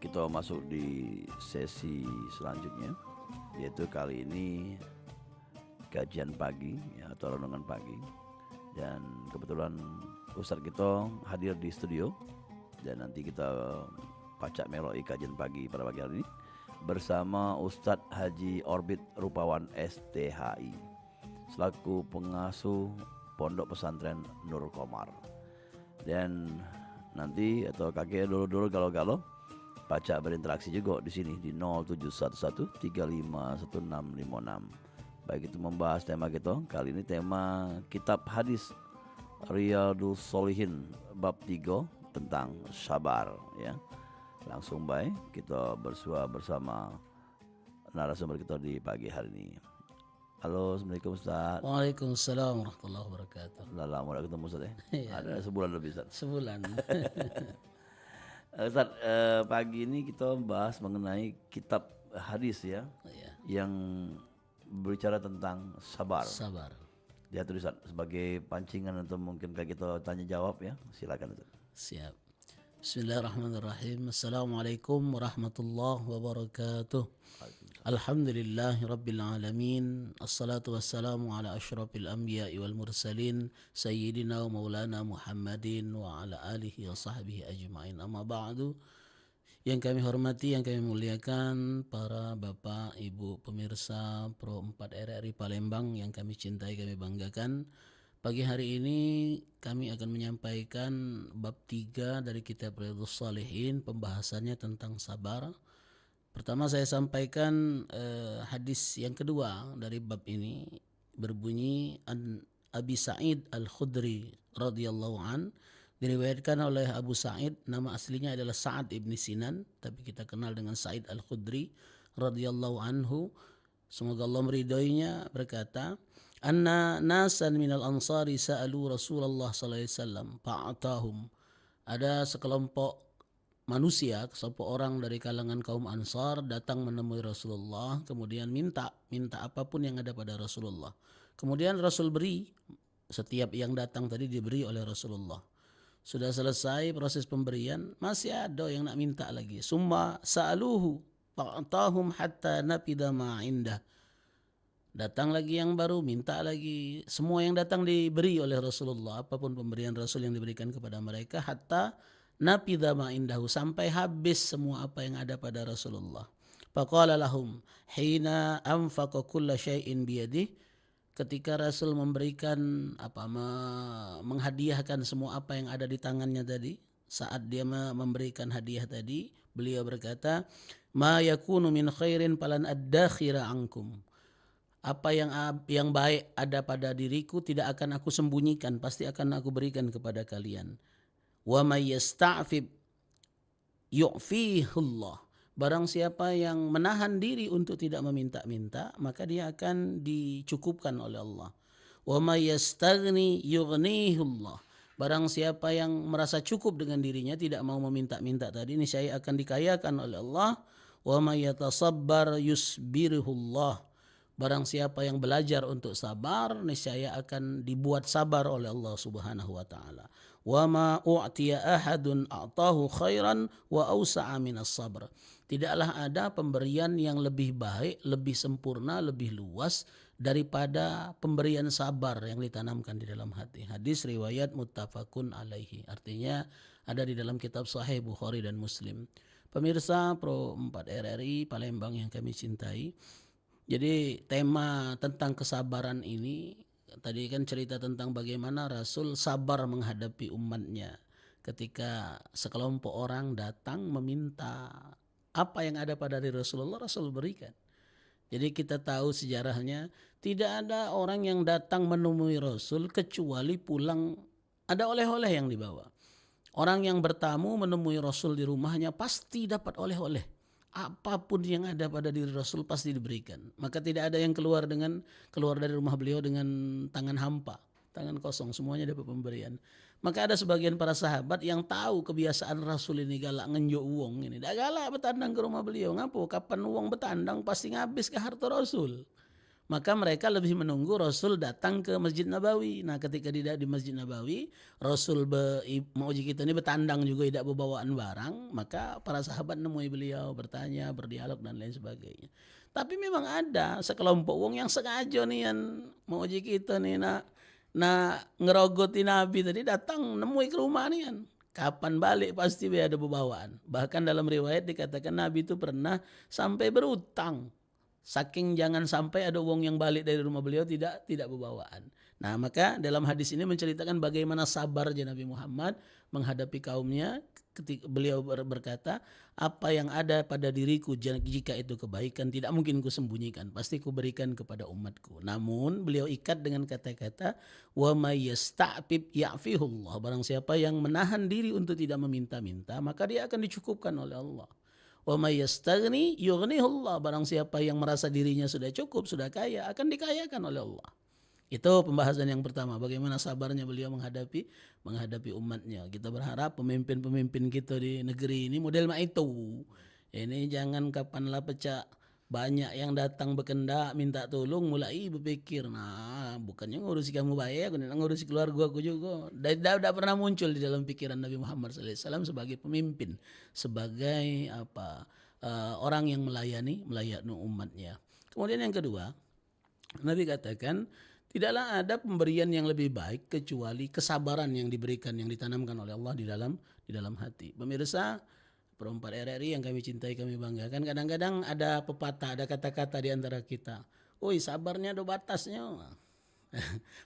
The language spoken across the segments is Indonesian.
kita masuk di sesi selanjutnya, yaitu kali ini kajian pagi ya, atau renungan pagi. Dan kebetulan Ustadz kita hadir di studio, dan nanti kita pacak meloi kajian pagi pada pagi hari ini bersama Ustadz Haji Orbit Rupawan STHI selaku pengasuh Pondok Pesantren Nurul Qomar. Dan nanti atau kakek dulu galau-galau pacak berinteraksi juga di sini di 0711351656. Baik itu membahas tema kita kali ini, tema kitab hadis Riyadhus Shalihin bab 3 tentang sabar ya. Langsung baik kita bersua bersama narasumber kita di pagi hari ini. Halo, Assalamualaikum Ustaz. Waalaikumsalam warahmatullahi wabarakatuh. Lama udah ketemu Ustaz ya? Ada sebulan lebih Ustaz. Sebulan. Ustaz, pagi ini kita bahas mengenai kitab hadis ya, yang berbicara tentang sabar. Sabar. Dia tulisan sebagai pancingan atau mungkin kayak kita tanya jawab ya. Silakan Ustaz. Siap. Bismillahirrahmanirrahim. Assalamualaikum warahmatullahi wabarakatuh. Alhamdulillahi rabbil alamin. Assalatu wassalamu ala asyrafil anbiya'i wal mursalin sayyidina wa maulana Muhammadin wa ala alihi wa sahbihi ajma'in. Amma ba'du. Yang kami hormati, yang kami muliakan para bapak, ibu, pemirsa Pro 4 RRI Palembang yang kami cintai, kami banggakan. Pagi hari ini kami akan menyampaikan bab 3 dari kitab Riyadhus Shalihin, pembahasannya tentang sabar. Pertama saya sampaikan hadis yang kedua dari bab ini berbunyi an Abi Sa'id Al-Khudri radhiyallahu an. Diriwayatkan oleh Abu Sa'id, nama aslinya adalah Sa'ad ibn Sinan, tapi kita kenal dengan Sa'id Al-Khudri radhiyallahu anhu. Semoga Allah meridhoinya, berkata, "Anna nasan minal ansari sa'alu Rasulullah sallallahu alaihi wasallam fa'atahum." Ada sekelompok manusia, sekelompok orang dari kalangan kaum Ansar datang menemui Rasulullah, kemudian minta apapun yang ada pada Rasulullah. Kemudian Rasul beri, setiap yang datang tadi diberi oleh Rasulullah. Sudah selesai proses pemberian, masih ada yang nak minta lagi. Summa sa'aluhu fa'atahum hatta nafida ma indah. Datang lagi yang baru, minta lagi. Semua yang datang diberi oleh Rasulullah, apapun pemberian Rasul yang diberikan kepada mereka, hatta nafida ma indahu, sampai habis semua apa yang ada pada Rasulullah. Faqala lahum hina anfaqa kulla syai'in biyadih. Ketika Rasul memberikan menghadiahkan semua apa yang ada di tangannya tadi, saat dia memberikan hadiah tadi, beliau berkata, "Ma yakunu min khairin falan addakhira ankum." Apa yang baik ada pada diriku tidak akan aku sembunyikan, pasti akan aku berikan kepada kalian. Wa may yasta'fif yu'fihullah. Barang siapa yang menahan diri untuk tidak meminta-minta, maka dia akan dicukupkan oleh Allah. Wa may yastaghni yughnihullah. Barang siapa yang merasa cukup dengan dirinya, tidak mau meminta-minta tadi, niscaya akan dikayakan oleh Allah. Wa may yatasabbar yusbirhullah. Barang siapa yang belajar untuk sabar, niscaya akan dibuat sabar oleh Allah Subhanahu wa taala. Wa ma u'tiya ahadun a'tahu khairan wa awsa'a minas sabr. Tidaklah ada pemberian yang lebih baik, lebih sempurna, lebih luas daripada pemberian sabar yang ditanamkan di dalam hati. Hadis riwayat muttafaqun alaihi. Artinya ada di dalam kitab Sahih Bukhari dan Muslim. Pemirsa Pro 4 RRI Palembang yang kami cintai. Jadi tema tentang kesabaran ini, tadi kan cerita tentang bagaimana Rasul sabar menghadapi umatnya ketika sekelompok orang datang meminta apa yang ada pada diri Rasulullah, Rasul berikan. Jadi kita tahu sejarahnya, tidak ada orang yang datang menemui Rasul kecuali pulang ada oleh-oleh yang dibawa. Orang yang bertamu menemui Rasul di rumahnya pasti dapat oleh-oleh. Apapun yang ada pada diri Rasul pasti diberikan. Maka tidak ada yang keluar dari rumah beliau dengan tangan hampa, tangan kosong, semuanya dapat pemberian. Maka ada sebagian para sahabat yang tahu kebiasaan Rasul ini galak ngenjuk uang ini. Dah galak bertandang ke rumah beliau. Ngapo? Kapan uang bertandang pasti ngabis ke harta Rasul. maka mereka lebih menunggu Rasul datang ke Masjid Nabawi. Nah ketika di Masjid Nabawi, Rasul mau kita ini bertandang juga tidak berbawaan barang, maka para sahabat nemui beliau, bertanya, berdialog dan lain sebagainya. Tapi memang ada sekelompok wong yang sengaja nih yang mau kita nih ngerogoti Nabi tadi, datang nemui ke rumah nih kan. Kapan balik pasti ada bebawaan. Bahkan dalam riwayat dikatakan Nabi itu pernah sampai berutang. Saking jangan sampai ada wong yang balik dari rumah beliau tidak berbawaan. Nah maka dalam hadis ini menceritakan bagaimana sabarnya Nabi Muhammad menghadapi kaumnya. Ketika beliau berkata, apa yang ada pada diriku jika itu kebaikan tidak mungkin kusembunyikan, pasti kuberikan kepada umatku. Namun beliau ikat dengan kata-kata wa may yasta'fif ya'fihullah. Barang siapa yang menahan diri untuk tidak meminta-minta, maka dia akan dicukupkan oleh Allah. Wa may yastaghni yughnihullah. Barang siapa yang merasa dirinya sudah cukup, sudah kaya, akan dikayakan oleh Allah. Itu pembahasan yang pertama, bagaimana sabarnya beliau menghadapi umatnya. Kita berharap pemimpin-pemimpin kita di negeri ini model itu. Ini jangan kapanlah pecah banyak yang datang berkendak minta tolong mulai berpikir, nah bukannya ngurusi kamu baik, aku ngurusi keluarga aku juga. Tidak pernah muncul di dalam pikiran Nabi Muhammad SAW sebagai pemimpin, sebagai orang yang melayani umatnya. Kemudian yang kedua, Nabi katakan tidaklah ada pemberian yang lebih baik kecuali kesabaran yang diberikan, yang ditanamkan oleh Allah di dalam hati. Pemirsa Perempat RRI yang kami cintai, kami banggakan, kadang-kadang ada pepatah, ada kata-kata di antara kita, "Woi, sabarnya ada batasnya."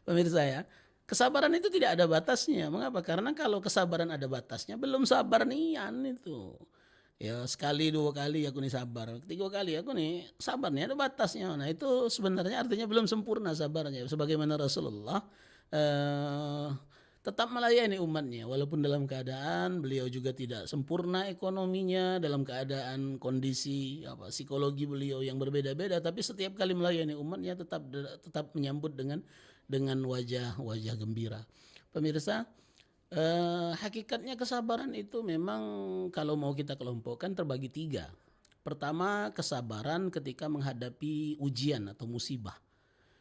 Pemirsa ya, kesabaran itu tidak ada batasnya. Mengapa? Karena kalau kesabaran ada batasnya, belum sabar nian itu. Ya sekali, dua kali aku nih sabar, tiga kali aku nih sabarnya ada batasnya. Nah itu sebenarnya artinya belum sempurna sabarnya. Sebagaimana Rasulullah tetap melayani umatnya walaupun dalam keadaan beliau juga tidak sempurna ekonominya, dalam keadaan kondisi psikologi beliau yang berbeda-beda, tapi setiap kali melayani umatnya tetap menyambut dengan wajah gembira. Pemirsa, hakikatnya kesabaran itu memang kalau mau kita kelompokkan terbagi tiga. Pertama, kesabaran ketika menghadapi ujian atau musibah.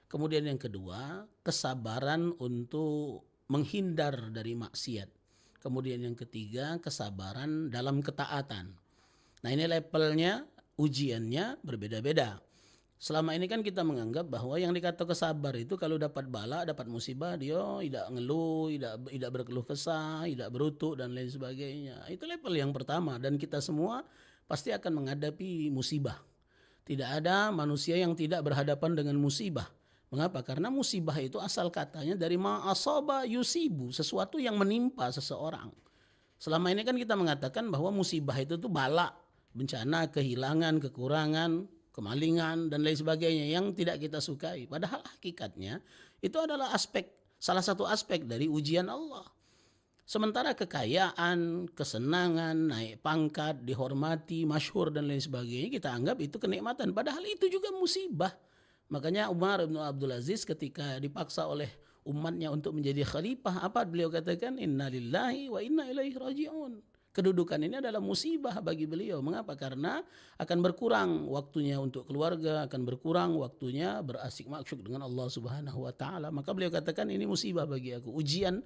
Kemudian yang kedua, kesabaran untuk menghindar dari maksiat. Kemudian yang ketiga, kesabaran dalam ketaatan. Nah ini levelnya, ujiannya berbeda-beda. Selama ini kan kita menganggap bahwa yang dikatakan sabar itu kalau dapat bala, dapat musibah, dia tidak ngeluh, tidak berkeluh kesah, tidak berutuk dan lain sebagainya. Itu level yang pertama, dan kita semua pasti akan menghadapi musibah. Tidak ada manusia yang tidak berhadapan dengan musibah. Mengapa? Karena musibah itu asal katanya dari ma'asaba yusibu, sesuatu yang menimpa seseorang. Selama ini kan kita mengatakan bahwa musibah itu tuh bala, bencana, kehilangan, kekurangan, kemalingan dan lain sebagainya yang tidak kita sukai. Padahal hakikatnya itu adalah salah satu aspek dari ujian Allah. Sementara kekayaan, kesenangan, naik pangkat, dihormati, masyhur dan lain sebagainya kita anggap itu kenikmatan. Padahal itu juga musibah. Makanya Umar bin Abdul Aziz ketika dipaksa oleh umatnya untuk menjadi khalifah, apa beliau katakan? Innalillahi wa inna ilaihi raji'un. Kedudukan ini adalah musibah bagi beliau. Mengapa? Karena akan berkurang waktunya untuk keluarga, akan berkurang waktunya berasik masyuk dengan Allah Subhanahu wa taala. Maka beliau katakan ini musibah bagi aku, ujian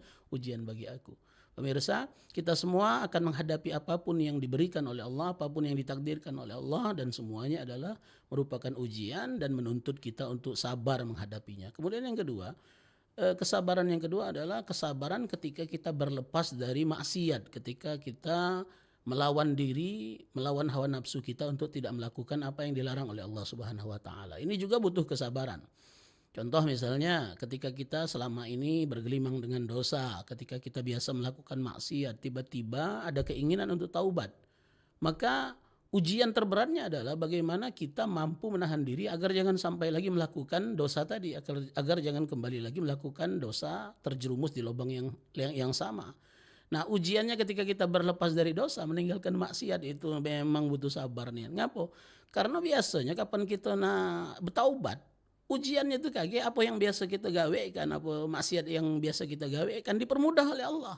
bagi aku. Pemirsa, kita semua akan menghadapi apapun yang diberikan oleh Allah, apapun yang ditakdirkan oleh Allah, dan semuanya adalah merupakan ujian dan menuntut kita untuk sabar menghadapinya. Kemudian yang kedua, kesabaran yang kedua adalah kesabaran ketika kita berlepas dari maksiat, ketika kita melawan diri, melawan hawa nafsu kita untuk tidak melakukan apa yang dilarang oleh Allah Subhanahu wa taala. Ini juga butuh kesabaran. Contoh misalnya ketika kita selama ini bergelimang dengan dosa, ketika kita biasa melakukan maksiat, tiba-tiba ada keinginan untuk taubat. Maka ujian terberatnya adalah bagaimana kita mampu menahan diri agar jangan sampai lagi melakukan dosa tadi, agar jangan kembali lagi melakukan dosa, terjerumus di lubang yang sama. Nah ujiannya ketika kita berlepas dari dosa, meninggalkan maksiat itu memang butuh sabar nih. Ngapa? Karena biasanya kapan kita bertaubat, ujiannya itu kayak apa yang biasa kita gawekan, apa maksiat yang biasa kita gawekan dipermudah oleh Allah.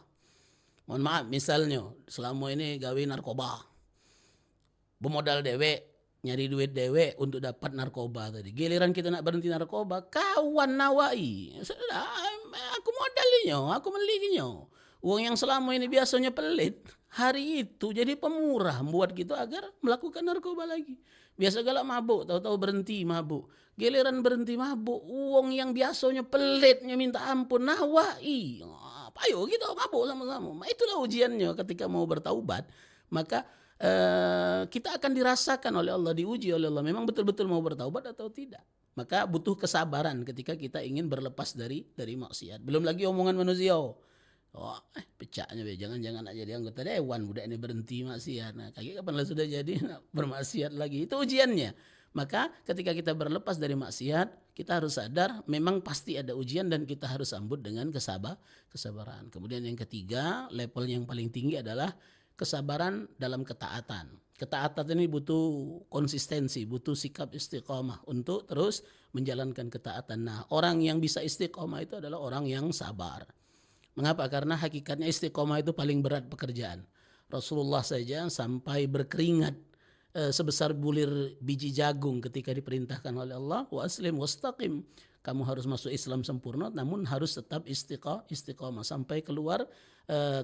Mohon maaf, misalnya selama ini gawe narkoba, bermodal dewek, nyari duit dewe untuk dapat narkoba tadi. Giliran kita nak berhenti narkoba, kawan nawai. Sudah, aku modalnya, aku belinya. Uang yang selama ini biasanya pelit, hari itu jadi pemurah buat kita agar melakukan narkoba lagi. Biasa galak mabuk, tahu-tahu berhenti mabuk. Giliran berhenti mabuk, uang yang biasanya pelitnya minta ampun, nawai. Ayo kita mabuk sama-sama. Itulah ujiannya ketika mau bertaubat. Maka kita akan dirasakan oleh Allah, diuji oleh Allah. Memang betul-betul mau bertaubat atau tidak. Maka butuh kesabaran ketika kita ingin berlepas dari maksiat. Belum lagi omongan manusia. Oh, pecahnya be, jangan aja jadi anggota dewan, budak ini berhenti maksiat. Nah, kaki kapan lah sudah jadi bermaksiat lagi. Itu ujiannya. Maka ketika kita berlepas dari maksiat, kita harus sadar memang pasti ada ujian dan kita harus sambut dengan kesabaran. Kemudian yang ketiga, level yang paling tinggi adalah kesabaran dalam ketaatan. Ketaatan ini butuh konsistensi, butuh sikap istiqomah untuk terus menjalankan ketaatan. Nah, orang yang bisa istiqomah itu adalah orang yang sabar. Mengapa? Karena hakikatnya istiqomah itu paling berat pekerjaan. Rasulullah saja sampai berkeringat sebesar bulir biji jagung ketika diperintahkan oleh Allah, wa aslim wastaqim. Kamu harus masuk Islam sempurna, namun harus tetap istiqomah sampai keluar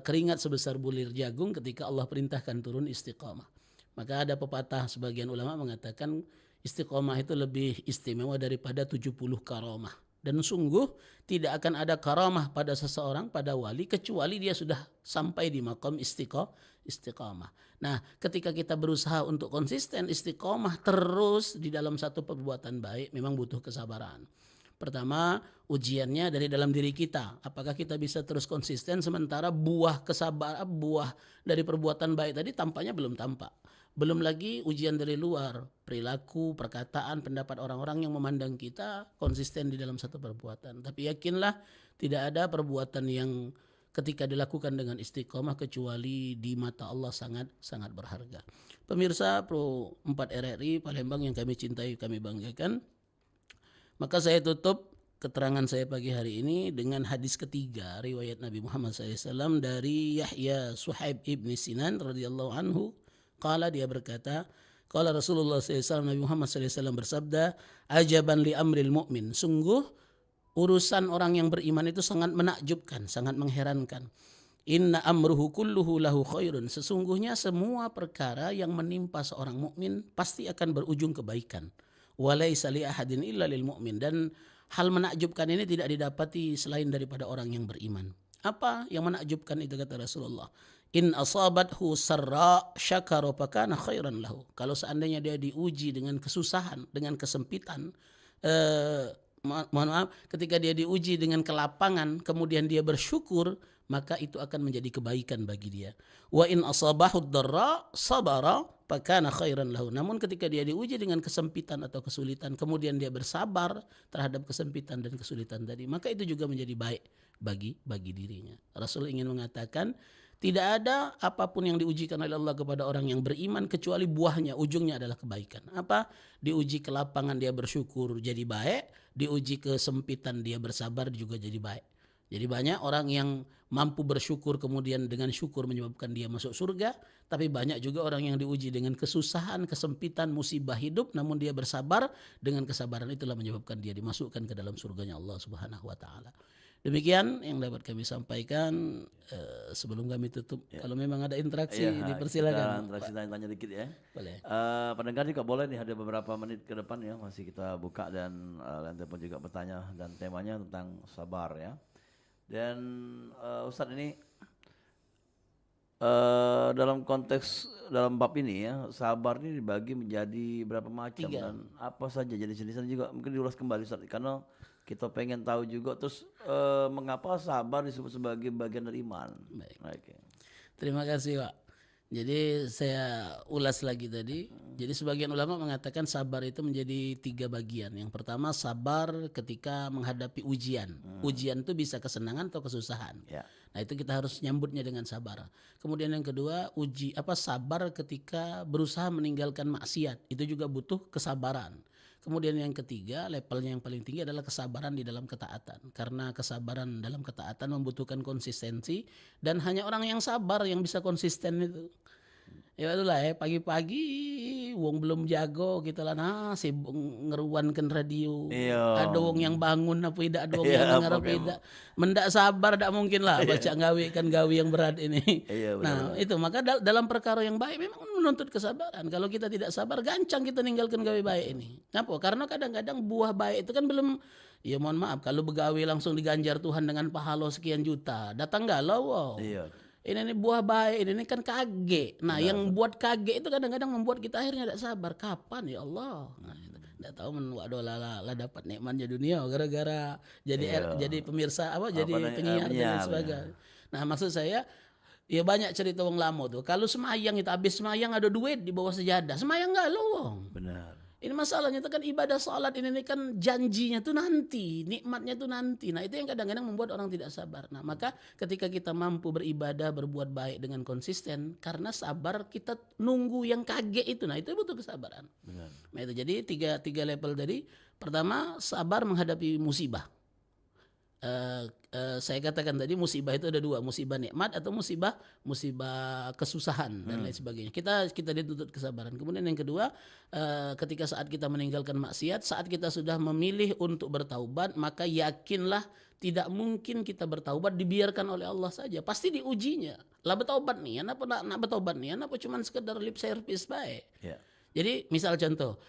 keringat sebesar bulir jagung ketika Allah perintahkan turun istiqomah. Maka ada pepatah sebagian ulama mengatakan istiqomah itu lebih istimewa daripada 70 karamah. Dan sungguh tidak akan ada karamah pada seseorang, pada wali, kecuali dia sudah sampai di maqam istiqamah. Nah, ketika kita berusaha untuk konsisten istiqamah terus di dalam satu perbuatan baik, memang butuh kesabaran. Pertama, ujiannya dari dalam diri kita. Apakah kita bisa terus konsisten sementara buah kesabaran, buah dari perbuatan baik tadi tampaknya belum tampak. Belum lagi ujian dari luar, perilaku, perkataan, pendapat orang-orang yang memandang kita konsisten di dalam satu perbuatan. Tapi yakinlah tidak ada perbuatan yang ketika dilakukan dengan istiqomah kecuali di mata Allah sangat berharga. Pemirsa Pro 4 RRI Palembang yang kami cintai, kami banggakan. Maka saya tutup keterangan saya pagi hari ini dengan hadis ketiga riwayat Nabi Muhammad SAW dari Yahya Suhaib ibn Sinan radhiyallahu anhu. Qala, dia berkata, qala Rasulullah SAW, Nabi Muhammad SAW bersabda, ajaban li amril mu'min. Sungguh urusan orang yang beriman itu sangat menakjubkan, sangat mengherankan. Inna amruhu kulluhu lahu khairun. Sesungguhnya semua perkara yang menimpa seorang mukmin pasti akan berujung kebaikan. Walaisa li ahadin illa lil mu'min. Dan hal menakjubkan ini tidak didapati selain daripada orang yang beriman. Apa yang menakjubkan itu, kata Rasulullah? In asabathu sarra syakara fakana khairan lahu. Kalau seandainya dia diuji dengan kesusahan, dengan kesempitan, mohon maaf, ketika dia diuji dengan kelapangan, kemudian dia bersyukur, maka itu akan menjadi kebaikan bagi dia. Wa in asabahu dharra sabara fakana khairan lahu. Namun ketika dia diuji dengan kesempitan atau kesulitan, kemudian dia bersabar terhadap kesempitan dan kesulitan tadi, maka itu juga menjadi baik bagi dirinya. Rasul ingin mengatakan tidak ada apapun yang diujikan oleh Allah kepada orang yang beriman kecuali buahnya, ujungnya adalah kebaikan. Apa? Diuji kelapangan dia bersyukur jadi baik, diuji kesempitan dia bersabar juga jadi baik. Jadi banyak orang yang mampu bersyukur kemudian dengan syukur menyebabkan dia masuk surga, tapi banyak juga orang yang diuji dengan kesusahan, kesempitan, musibah hidup, namun dia bersabar, dengan kesabaran itulah menyebabkan dia dimasukkan ke dalam surganya Allah Subhanahu wa taala. Demikian yang dapat kami sampaikan sebelum kami tutup. Ya. Kalau memang ada interaksi dipersilakan. Interaksi tanya dikit ya. Boleh. Pendengar juga boleh nih, ada beberapa menit ke depan ya, masih kita buka dan lantai pun juga bertanya, dan temanya tentang sabar ya. Dan Ustadz ini dalam konteks dalam bab ini ya, sabar ini dibagi menjadi berapa macam 3. Dan apa saja jenis-jenisnya juga mungkin diulas kembali Ustadz, karena kita pengen tahu juga terus mengapa sabar disebut sebagai bagian dari iman. Baik. Okay. Terima kasih Pak. Jadi saya ulas lagi tadi. Jadi sebagian ulama mengatakan sabar itu menjadi 3 bagian. Yang pertama sabar ketika menghadapi ujian. Ujian itu bisa kesenangan atau kesusahan. Ya. Nah itu kita harus nyambutnya dengan sabar. Kemudian yang kedua sabar ketika berusaha meninggalkan maksiat. Itu juga butuh kesabaran. Kemudian yang ketiga, levelnya yang paling tinggi adalah kesabaran di dalam ketaatan. Karena kesabaran dalam ketaatan membutuhkan konsistensi, dan hanya orang yang sabar yang bisa konsisten itu. Ya itulah ya, pagi-pagi wong belum jago kita lah sibuk ngeruankan radio. Iya. Ada wong yang bangun apa tidak, ada wong Iya, yang ngarep pokoknya. tidak. Mendak sabar tak mungkin lah baca gawe kan gawe yang berat ini. Iya, Nah, benar-benar. itu maka dalam perkara yang baik memang menuntut kesabaran. Kalau kita tidak sabar gancang kita ninggalkan gawe baik ini. Kenapa? Karena kadang-kadang buah baik itu kan belum, ya mohon maaf kalau begawe langsung diganjar Tuhan dengan pahala sekian juta. Datang galau. Wow. Iya. Ini buah baik, ini kan kaget. Nah, yang buat kaget itu kadang-kadang membuat kita akhirnya tidak sabar. Kapan ya Allah? Nah, tidak tahu waduh lah dapat nikmatnya dunia gara-gara jadi pemirsa jadi penyiar dan lain penyiar, sebagainya. Nah, maksud saya ya banyak cerita wong lama tuh. Kalau semayang itu habis semayang ada duit di bawah sejadah. Semayang enggak lo wong. Benar. Ini masalahnya itu kan ibadah salat ini kan janjinya tuh nanti, nikmatnya tuh nanti. Nah, itu yang kadang-kadang membuat orang tidak sabar. Nah, maka ketika kita mampu beribadah, berbuat baik dengan konsisten, karena sabar kita nunggu yang kaget itu. Nah, itu butuh kesabaran. Benar. Nah, itu jadi tiga level tadi. Pertama, sabar menghadapi musibah. Saya katakan tadi musibah itu ada dua, musibah nikmat atau musibah kesusahan dan lain sebagainya. Kita dituntut kesabaran. Kemudian yang kedua, ketika saat kita meninggalkan maksiat, saat kita sudah memilih untuk bertaubat, maka yakinlah tidak mungkin kita bertaubat dibiarkan oleh Allah saja. Pasti diujinya. Lah bertaubat nih, apa nak bertaubat nih, apa cuman sekedar lip service baik. Ya. Jadi misal contoh,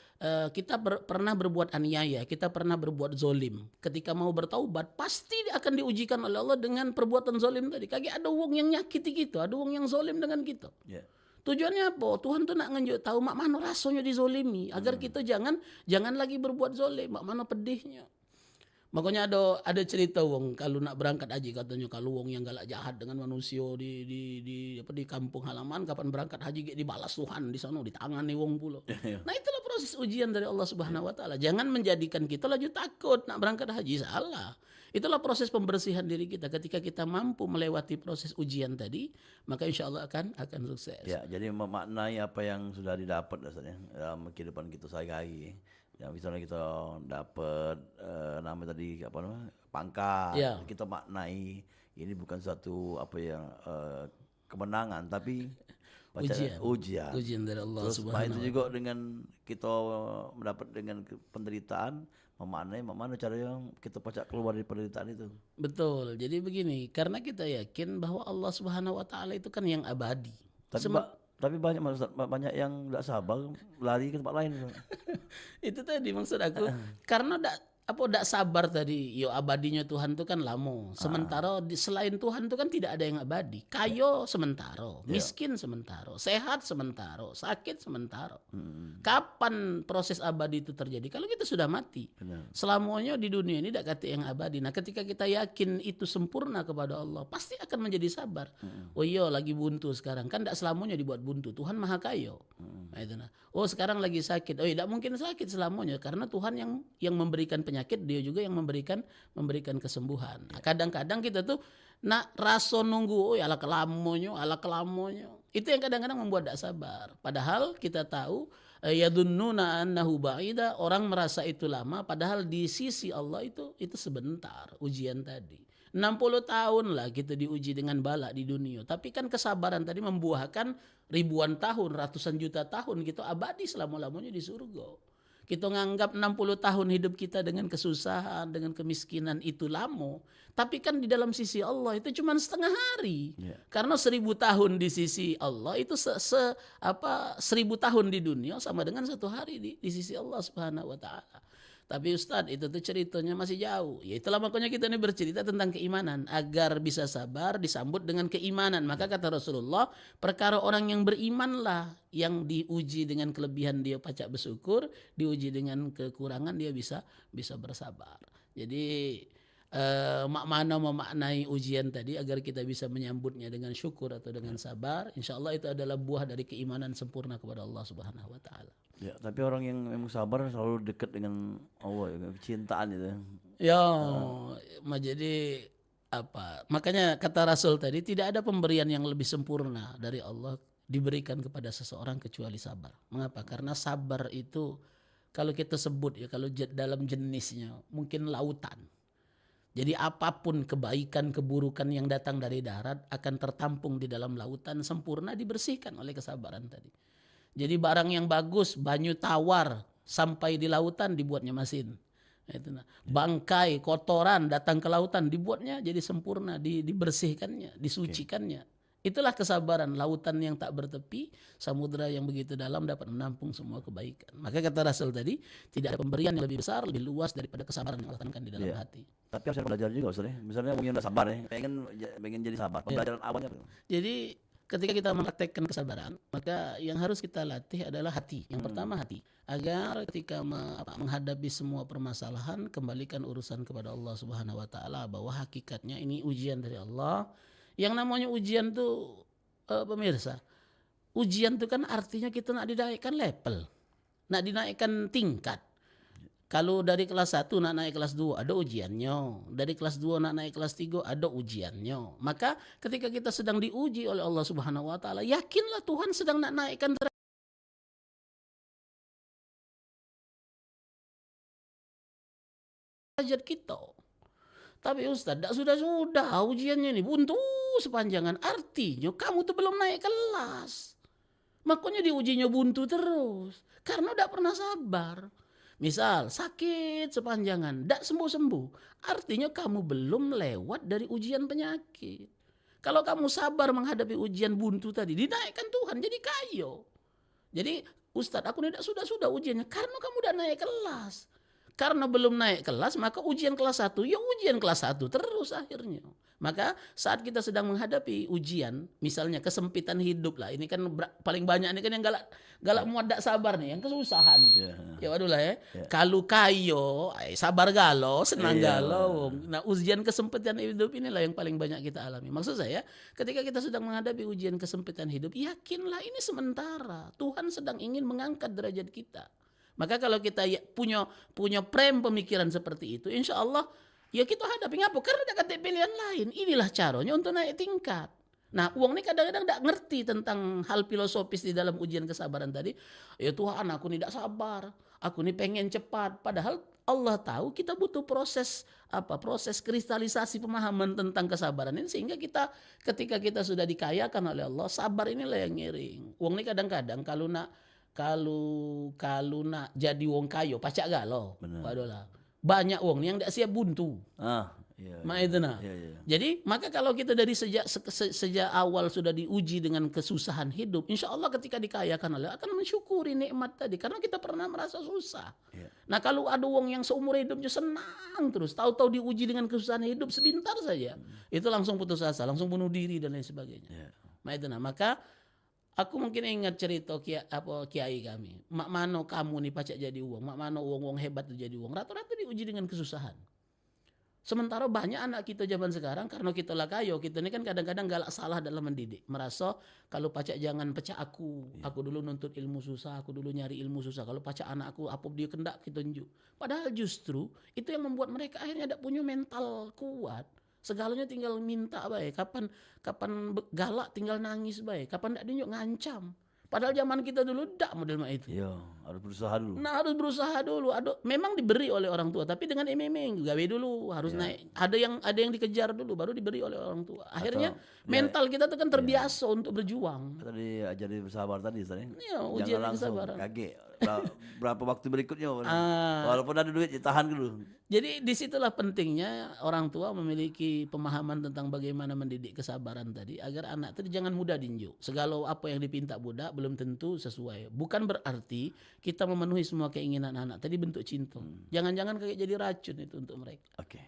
kita pernah berbuat aniaya, kita pernah berbuat zolim. Ketika mau bertaubat, pasti akan diujikan oleh Allah dengan perbuatan zolim tadi. Kagak ada wong yang nyakiti kita, ada wong yang zolim dengan kita. Ya. Tujuannya apa? Tuhan tuh nak ngenjuk tahu mak mana rasanya dizolimi, agar kita jangan lagi berbuat zolim, mak mana pedihnya. Makanya ada cerita wong kalau nak berangkat haji katanya kalau wong yang galak jahat dengan manusia di kampung halaman kapan berangkat haji dibalas Tuhan di sana ditangani wong pula. Nah, itulah proses ujian dari Allah Subhanahu wa taala. Jangan menjadikan kita lagi takut nak berangkat haji, salah. Itulah proses pembersihan diri kita. Ketika kita mampu melewati proses ujian tadi, maka insya Allah akan sukses. Ya, jadi memaknai apa yang sudah didapat dasarnya dalam kehidupan kita sehari-hari. Ya, misalnya kita dapat nama tadi apa namanya pangkat, Ya. kita maknai ini bukan satu kemenangan tapi ujian. Ujian dari Allah Terus Subhanahu itu juga dengan kita mendapat dengan penderitaan, memaknai mana caranya kita pacak keluar dari penderitaan itu. Betul. Jadi begini, karena kita yakin bahwa Allah Subhanahu wa taala itu kan yang abadi. Tapi banyak yang tidak sabar lari ke tempat lain. Itu tadi maksud aku, karena dak sabar tadi, yo abadinya Tuhan itu kan lama. Sementara selain Tuhan itu kan tidak ada yang abadi. Kayo sementara, miskin sementara, sehat sementara, sakit sementara. Kapan proses abadi itu terjadi? Kalau kita sudah mati. Benar. Selamanya di dunia ini tidak kata yang abadi. Nah, ketika kita yakin itu sempurna kepada Allah, pasti akan menjadi sabar. Oh iya, lagi buntu sekarang. Kan tidak selamanya dibuat buntu. Tuhan Maha Kaya. Nah, itu nah. Oh, sekarang lagi sakit. Oh, tidak mungkin sakit selamanya karena Tuhan yang memberikan penyakit, Dia juga yang memberikan kesembuhan. Nah, kadang-kadang kita tuh nak rasa nunggu, oh ala kelamonyo. Itu yang kadang-kadang membuat tidak sabar. Padahal kita tahu yadunnuna annahu ba'ida, orang merasa itu lama padahal di sisi Allah itu sebentar ujian tadi. 60 tahun lah kita diuji dengan bala di dunia. Tapi kan kesabaran tadi membuahkan ribuan tahun, ratusan juta tahun kita abadi selama-lamanya di surga. Kita nganggap 60 tahun hidup kita dengan kesusahan, dengan kemiskinan itu lama. Tapi kan di dalam sisi Allah itu cuma setengah hari. Karena 1000 tahun di sisi Allah itu 1000 tahun di dunia sama dengan 1 hari di sisi Allah Subhanahu wa taala. Tapi Ustadz itu tuh ceritanya masih jauh. Ya itulah makanya kita ini bercerita tentang keimanan. Agar bisa sabar disambut dengan keimanan. Maka kata Rasulullah, perkara orang yang berimanlah yang diuji dengan kelebihan dia pacak bersyukur, diuji dengan kekurangan dia bisa bersabar. Jadi mana memaknai ujian tadi agar kita bisa menyambutnya dengan syukur atau dengan sabar. Insya Allah itu adalah buah dari keimanan sempurna kepada Allah Subhanahu wa taala. Ya, tapi orang yang memang sabar selalu dekat dengan Allah, cintaan itu. Ya, jadi apa? Makanya kata Rasul tadi tidak ada pemberian yang lebih sempurna dari Allah diberikan kepada seseorang kecuali sabar. Mengapa? Karena sabar itu kalau kita sebut ya kalau dalam jenisnya mungkin lautan. Jadi apapun kebaikan, keburukan yang datang dari darat akan tertampung di dalam lautan sempurna dibersihkan oleh kesabaran tadi. Jadi barang yang bagus, banyu tawar sampai di lautan dibuatnya mesin. Bangkai, kotoran datang ke lautan dibuatnya jadi sempurna, dibersihkannya, disucikannya. Itulah kesabaran. Lautan yang tak bertepi, samudera yang begitu dalam dapat menampung semua kebaikan. Maka kata Rasul tadi, tidak ada pemberian yang lebih besar, lebih luas daripada kesabaran yang Allah tanamkan di dalam hati. Tapi harus belajar juga Ustaz ya. Misalnya mungkin udah sabar ya, pengen jadi sabar. Pembelajaran awalnya. Jadi ketika kita mempraktekkan kesabaran, maka yang harus kita latih adalah hati. Yang pertama hati. Agar ketika menghadapi semua permasalahan, kembalikan urusan kepada Allah Subhanahu wa taala, bahwa hakikatnya ini ujian dari Allah. Yang namanya ujian tuh pemirsa, ujian itu kan artinya kita nak dinaikkan level, nak dinaikkan tingkat. Kalau dari kelas 1 nak naik kelas 2 ada ujiannya, dari kelas 2 nak naik kelas 3 ada ujiannya. Maka ketika kita sedang diuji oleh Allah Subhanahu wa taala, yakinlah Tuhan sedang nak naikkan derajat kita. Tapi Ustaz, sudah ujiannya nih buntu sepanjangan. Artinya kamu tuh belum naik kelas. Makanya diujinya buntu terus. Karena udah pernah sabar. Misal sakit sepanjangan, tidak sembuh-sembuh. Artinya kamu belum lewat dari ujian penyakit. Kalau kamu sabar menghadapi ujian buntu tadi, dinaikkan Tuhan jadi kayo. Jadi Ustaz, aku tidak sudah ujiannya. Karena kamu udah naik kelas. Karena belum naik kelas, maka ujian kelas 1, ya ujian kelas 1 terus akhirnya. Maka saat kita sedang menghadapi ujian, misalnya kesempitan hidup lah, ini kan paling banyak ini kan yang galak muat dak sabar nih, yang kesusahan. Ya waduh lah ya. Kalau kayo, sabar galau, senang galau. Nah ujian kesempitan hidup inilah yang paling banyak kita alami. Maksud saya, ketika kita sedang menghadapi ujian kesempitan hidup, yakinlah ini sementara. Tuhan sedang ingin mengangkat derajat kita. Maka kalau kita punya pemikiran seperti itu, insya Allah ya kita hadapi ngapa? Karena ada kata pilihan lain. Inilah caranya untuk naik tingkat. Nah, uang ini kadang-kadang tidak ngerti tentang hal filosofis di dalam ujian kesabaran tadi. Ya Tuhan, aku tidak sabar. Aku ini pengen cepat. Padahal Allah tahu kita butuh proses kristalisasi pemahaman tentang kesabaran ini, sehingga kita ketika kita sudah dikayakan oleh Allah, sabar inilah yang ngiring. Uang ini kadang-kadang kalau nak jadi wong kayo pacak galau. Waduh lah. Banyak wong yang tidak siap buntu. Jadi maka kalau kita dari sejak awal sudah diuji dengan kesusahan hidup, insya Allah ketika dikayakan oleh akan mensyukuri nikmat tadi, karena kita pernah merasa susah. Nah kalau ada wong yang seumur hidupnya senang terus, tahu-tahu diuji dengan kesusahan hidup sebentar saja, itu langsung putus asa, langsung bunuh diri dan lain sebagainya. Maka aku mungkin ingat cerita kiai kami. Mak mano kamu nih pacak jadi uang. Mak mano uang hebat tuh jadi uang. Rata-rata diuji dengan kesusahan. Sementara banyak anak kita zaman sekarang, karena kita lah kayo, kita ini kan kadang-kadang galak salah dalam mendidik. Merasa kalau pacak jangan pecah aku. Aku dulu nuntut ilmu susah, aku dulu nyari ilmu susah. Kalau pacak anak aku, apa dia kendak kita tunjuk. Padahal justru itu yang membuat mereka akhirnya tidak punya mental kuat. Segalanya tinggal minta baik. Kapan galak tinggal nangis baik. Kapan tidak dinyuk ngancam. Padahal zaman kita dulu tidak model itu. Iya, harus berusaha dulu. Nah, harus berusaha dulu. Memang diberi oleh orang tua, tapi dengan iming-iming, gawe dulu, harus naik. Ada yang dikejar dulu, baru diberi oleh orang tua. Akhirnya mental kita tuh kan terbiasa untuk berjuang. Tadi ajari bersabar tadi, Iya, ujian kesabaran. Kaget. Berapa waktu berikutnya, walaupun ada duit, tahan dulu. Jadi disitulah pentingnya orang tua memiliki pemahaman tentang bagaimana mendidik kesabaran tadi, agar anak tadi jangan mudah dinjuk. Segala apa yang dipinta budak belum tentu sesuai. Bukan berarti kita memenuhi semua keinginan anak tadi bentuk cinta. Jangan-jangan kayak jadi racun itu untuk mereka. Oke.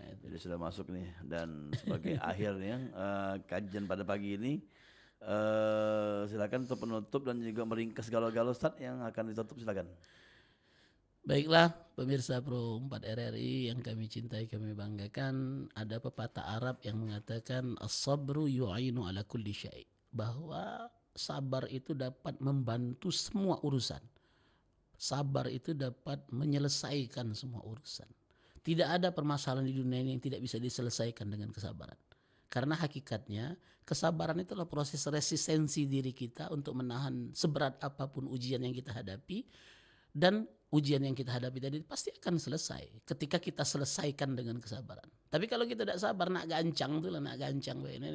Nah, jadi sudah masuk nih, dan sebagai akhirnya kajian pada pagi ini, silakan untuk penutup dan juga meringkas galau-galau Ustaz yang akan ditutup, silakan. Baiklah pemirsa Pro 4 RRI yang kami cintai, kami banggakan, ada pepatah Arab yang mengatakan as-sabru yu'inu ala kulli syai', bahwa sabar itu dapat membantu semua urusan. Sabar itu dapat menyelesaikan semua urusan. Tidak ada permasalahan di dunia ini yang tidak bisa diselesaikan dengan kesabaran. Karena hakikatnya kesabaran itulah proses resistensi diri kita untuk menahan seberat apapun ujian yang kita hadapi. dan ujian yang kita hadapi tadi pasti akan selesai ketika kita selesaikan dengan kesabaran. Tapi kalau kita tidak sabar, nak gancang tuh lah, nak gancang ini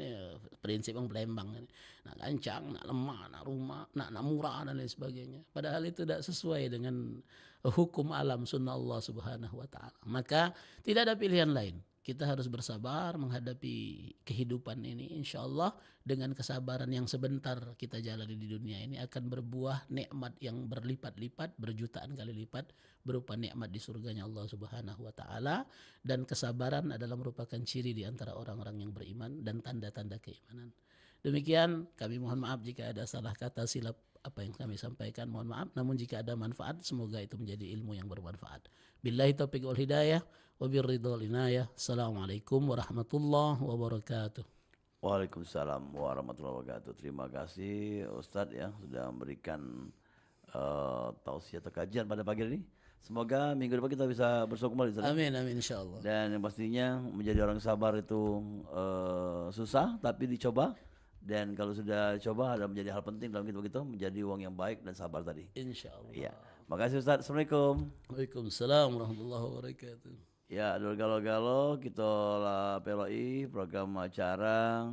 prinsip yang Palembang ini. Nak gancang, nak lemah, nak rumah, nak murah dan lain sebagainya. Padahal itu tidak sesuai dengan hukum alam sunnah Allah Subhanahu wa taala. Maka tidak ada pilihan lain. Kita harus bersabar menghadapi kehidupan ini, insya Allah dengan kesabaran yang sebentar kita jalani di dunia ini akan berbuah nikmat yang berlipat-lipat, berjutaan kali lipat, berupa nikmat di surganya Allah Subhanahu wa taala. Dan kesabaran adalah merupakan ciri di antara orang-orang yang beriman dan tanda-tanda keimanan. Demikian, kami mohon maaf jika ada salah kata, silap apa yang kami sampaikan, mohon maaf. Namun jika ada manfaat, semoga itu menjadi ilmu yang bermanfaat. Billahi taufiq wal hidayah, wabiridhal inayah. Assalamualaikum warahmatullahi wabarakatuh. Waalaikumsalam warahmatullahi wabarakatuh. Terima kasih Ustadz ya sudah memberikan tausiah atau kajian pada pagi ini. Semoga minggu depan kita bisa bersua kembali Ustadz. Amin amin insyaallah. Dan yang pastinya menjadi orang sabar itu susah tapi dicoba. Dan kalau sudah coba ada menjadi hal penting dalam hidup kita, menjadi uang yang baik dan sabar tadi. Insyaallah. Iya. Makasih Ustadz. Assalamualaikum. Waalaikumsalam warahmatullahi wabarakatuh. Ya, Dul Galo-Galo, kita lah PLOI, program acara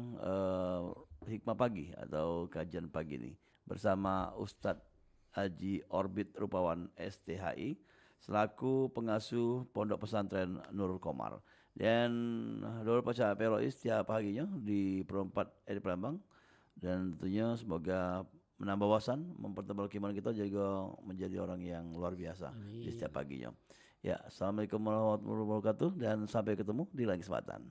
Hikmah Pagi atau kajian pagi ini bersama Ustadz Haji Orbit Rupawan STHI selaku pengasuh Pondok Pesantren Nurul Komar. Dan Dul Pacar PLOI setiap paginya di Perempat di Palembang, dan tentunya semoga menambah wawasan, mempertebal keimanan kita, juga menjadi orang yang luar biasa. Amin. Di setiap paginya. Ya, assalamualaikum warahmatullahi wabarakatuh dan sampai ketemu di lain kesempatan.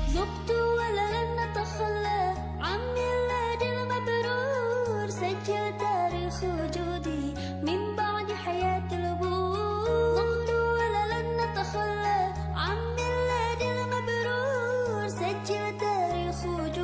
ذقت ولن نتخلى عن ميلاد المبرور سجل تاريخ وجودي من بعد حياة الأبوة ذقت ولن نتخلى عن ميلاد المبرور سجل تاريخ وجودي